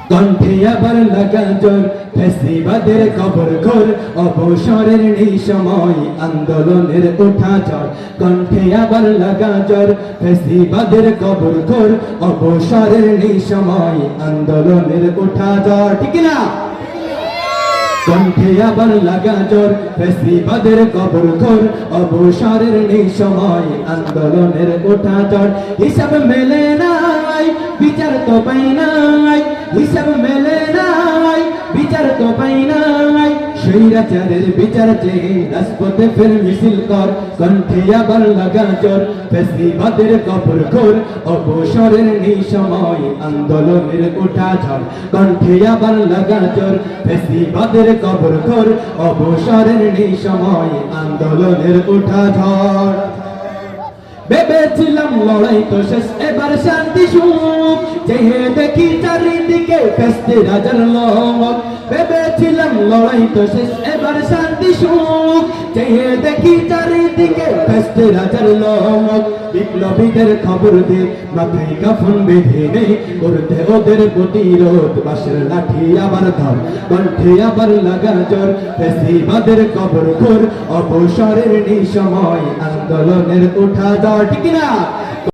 কণ্ঠে আবার লাগা জোর ফ্যাসিবাদের কবর ঘোর অবসরের নেই সময় আন্দোলনের ওঠা ঝড় কণ্ঠে আবার লাগা জোর ফ্যাসিবাদের কবর ঘোর অবসরের নেই সময় আন্দোলনের ওঠা ঝড় ঠিক না কণ্ঠে আবার লাগা জোর ফ্যাসিবাদের কবর ঘোর অবসরের নেই সময় আন্দোলনের ওঠা ঝড় হিসাব মেলে নাই বিচার তো পাই নাই হিসাব মেলে নাই বিচার তো পাই নাই স্বৈরাচারের বিচার চেয়ে রাজপথে ফের মিছিল কর কণ্ঠে আবার লাগা জোর ফ্যাসিবাদের কবর ঘোর অবসরের নেই সময় আন্দোলনের ওঠা ঝড় কণ্ঠে আবার লাগা জোর ফ্যাসিবাদের কবর ঘোর অবসরের নেই সময় আন্দোলনের ওঠা ঝড় ভেবেছিলাম লড়াই তো শেষ এবার শান্তি সুখ চেয়ে দেখি চারিদিকে ফেস্তে রাজার লোক ভেবেছিলাম লড়াই তো শেষ এবার শান্তি সুখ চেয়ে দেখি চারিদিকে ফেস্তে রাজার লোক বিপ্লবীদের খবর দে মাথায় কাফন বেঁধে নেই করতে ওদের প্রতিরোধ বাঁশের লাঠি আবার ধর কণ্ঠে আবার লাগা জোর ফ্যাসিবাদের কবর ঘোর অবসরের নেই সময় আন্দোলনের ওঠা ঝড় ঠিক না